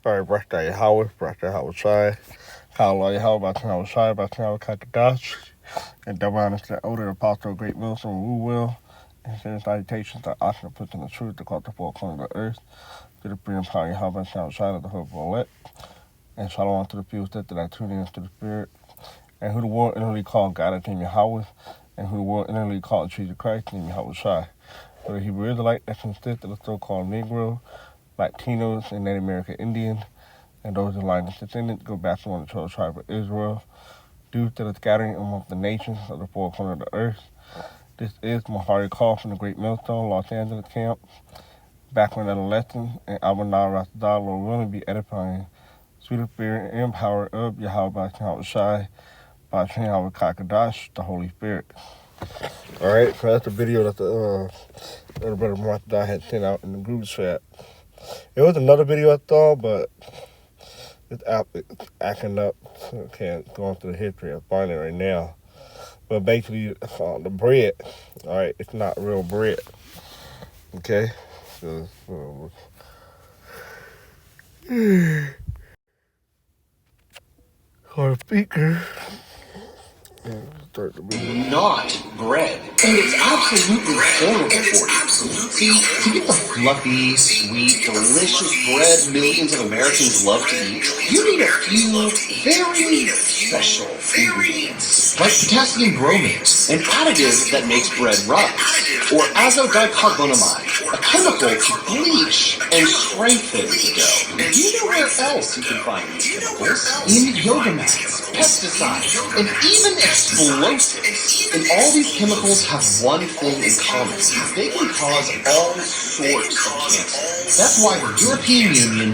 All right, birthday Howard, birthday Howard Shai. Hallelujah, Howard, by Howard Shai, by Howard Kakadash. And divine is the older apostle, great Wilson, who will. And send salutations to Oscar, puts in the truth, to call the four corners of the earth. To the free and power, Howard, by Howard Shai, of the hope of elect. And shalom to the few that I tune in to the spirit. And who the world innerly called God, named Yahweh. And who the world innerly called Jesus Christ, named Yahweh Shai. For the Hebrew Israelite that consists of the so-called Negro, Latinos, and Native American Indians, and those in line of descendants go back to one of the 12 tribes of Israel, due to the scattering among the nations of the four corners of the earth. This is Mahari Call from the Great Millstone, Los Angeles camp. Back with another lesson, and I will now Rastadar, Lord willing, be edifying, sweet spirit and power of Yahweh by Yahweh Shai, by Yahweh Kakadash, the Holy Spirit. Alright, so that's the video that the brother Rastadar had sent out in the group chat. It was another video I thought, but it's acting up. So I can't go into the history and find it right now. But basically, the bread, all right, it's not real bread. Okay? So, our speaker. Start the video. Not bread. And it's absolutely horrible for you. See, to get the fluffy, sweet, delicious bread millions of Americans love to eat, you need a few very special ingredients, like potassium bromate, an additive that makes bread rise, or azodicarbonamide, a chemical to bleach and strengthen the dough. Do you know where else you can find these chemicals? In yoga mats, pesticides, and even explosives. And all these chemicals have one thing in common. They can cause all sorts of cancer. That's why the European Union,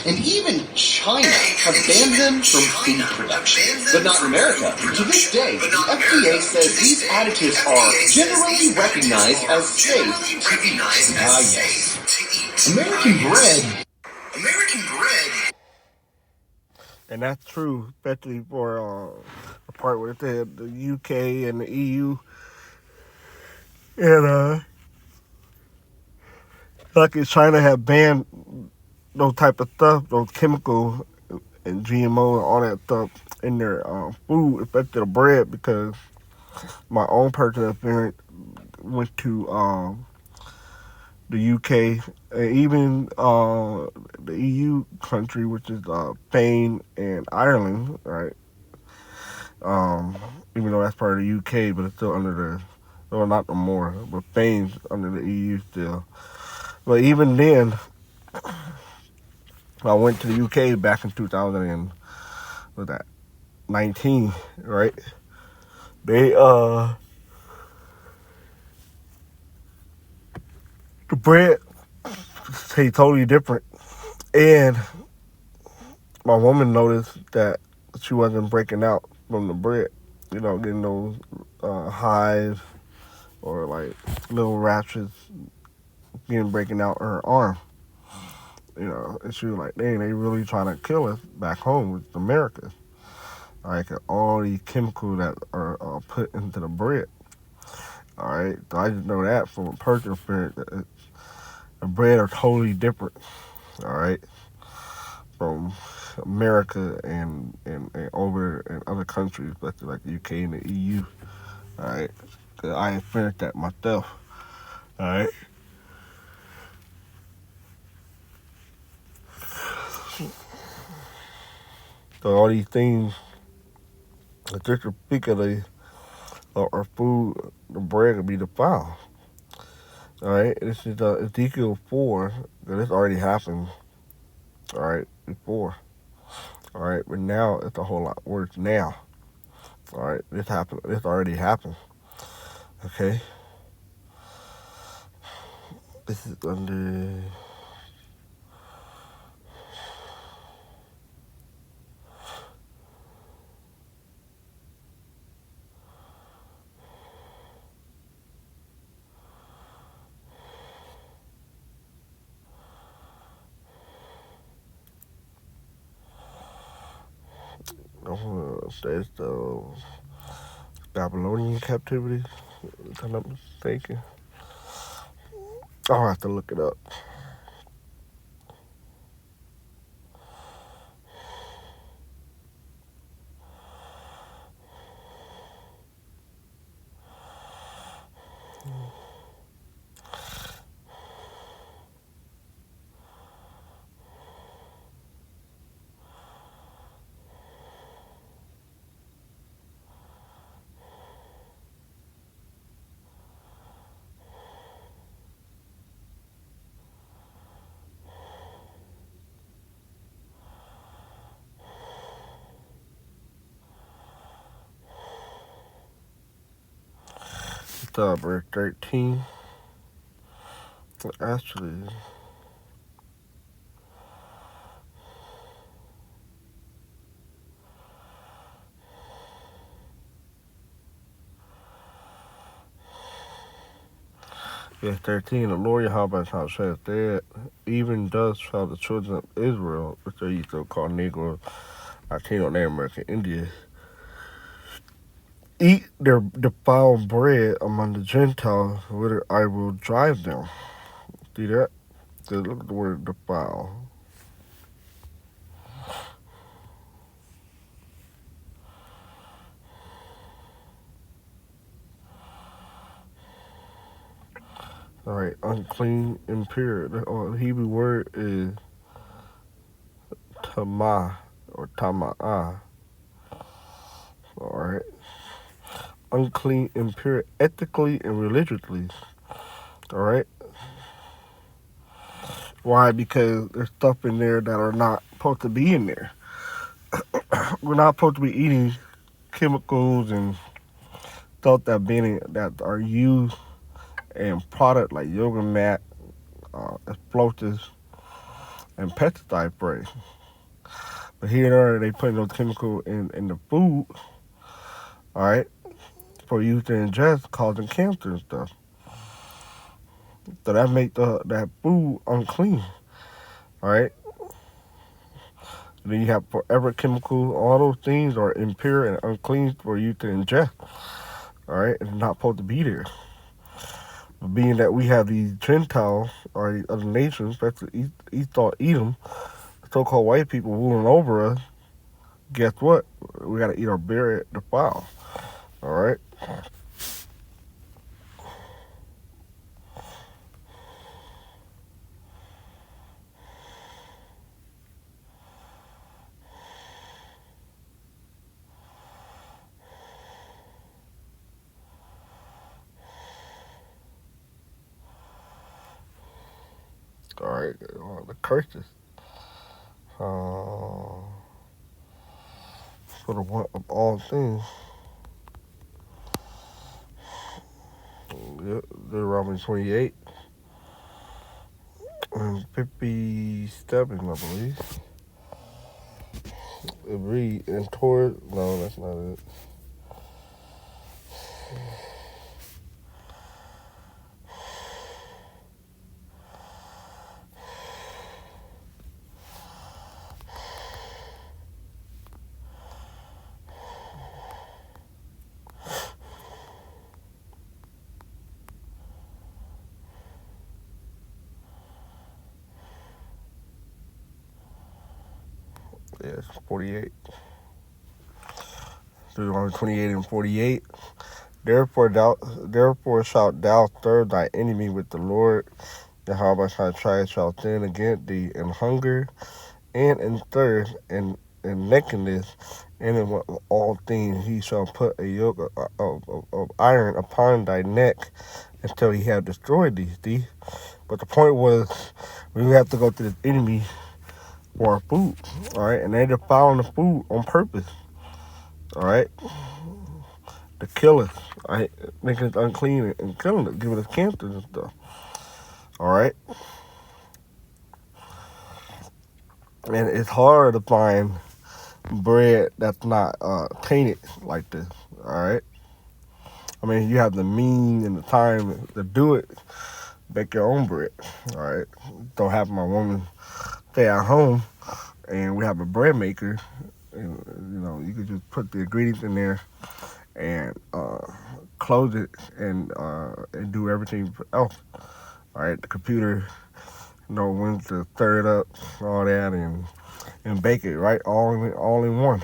and even China have banned them from food production. But not in America. To this day, the FDA says these additives are generally recognized as safe to eat. Ah, yes. American bread. And that's true, especially for the part where it said the UK and the EU. And like in China have banned those type of stuff, those chemicals and GMO and all that stuff in their food, especially the bread, because my own personal experience went to the UK and even the EU country, which is Spain and Ireland, right? Even though that's part of the UK, but it's still under the, well, not no more, but Spain's under the EU still. But even then, I went to the UK back in 2019, right? They the bread tastes totally different, and my woman noticed that she wasn't breaking out from the bread, getting those hives or like little rashes breaking out her arm, and she was like, dang, they really trying to kill us back home with America. Like all these chemicals that are put into the bread. All right, so I just know that from a personal experience. The bread are totally different. All right, from America and over in other countries, especially like the UK and the EU. All right, cause I experienced that myself. All right. So all these things, just to speak of our food, the bread will be defiled. All right, this is Ezekiel 4. This already happened. All right, before. All right, but now it's a whole lot worse now. All right, this happened. This already happened. Okay. This is under. Says the Babylonian captivity. if I'm not mistaken. I'll have to look it up. October 13. Actually, yes, 13. The Lord Yahweh says that even thus shall the children of Israel, which they used to call Negroes, Latino, Native American Indians, eat their defiled bread among the Gentiles, whither I will drive them. See that? Look at the word defile. All right, unclean, impure. The Hebrew word is tamah or tama'ah. All right, unclean, impure, ethically and religiously. All right. Why? Because there's stuff in there that are not supposed to be in there. We're not supposed to be eating chemicals and stuff that are used in product like yoga mat, explosives, and pesticide spray. But here and there, they put those chemicals in the food, all right, for use to ingest, causing cancer and stuff. So that makes that food unclean, all right. And then you have forever chemicals. All those things are impure and unclean for you to ingest, all right. It's not supposed to be there. But being that we have these Gentiles or these other nations, especially Esau, Edom, so-called white people ruling over us, guess what? We got to eat our bread defiled, all right. All right, the curses. For the one of all things. Yep, Deuteronomy 28 and 57, I believe. It read, and toward, no, that's not it. Yeah, it's 48. Deuteronomy 28 and 48. Therefore shalt thou serve thy enemy with the Lord. Yahweh shall sin against thee in hunger and in thirst and in nakedness and in all things. He shall put a yoke of iron upon thy neck until he have destroyed thee. See? But the point was, we have to go to this enemy for our food, all right? And they're defiling the food on purpose, all right? To kill us, all right? Making us unclean and killing us, giving us cancer and stuff, all right? And it's hard to find bread that's not tainted like this, all right? I mean, you have the means and the time to do it, bake your own bread, all right? Don't have my woman stay at home and we have a bread maker. And, you know, you could just put the ingredients in there and close it and do everything else. All right, the computer, when to stir it up, all that, and bake it, right? All in one.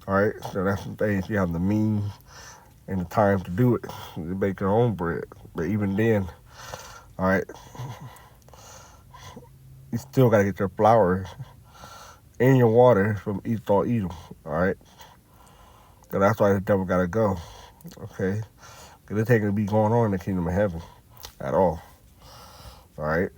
All right, so that's the thing. You have the means and the time to do it. You bake your own bread, but even then, all right, you still gotta get your flour in your water from Esau Edom. All right, so that's why the devil gotta go. Okay, because it ain't gonna be going on in the kingdom of heaven at all. All right.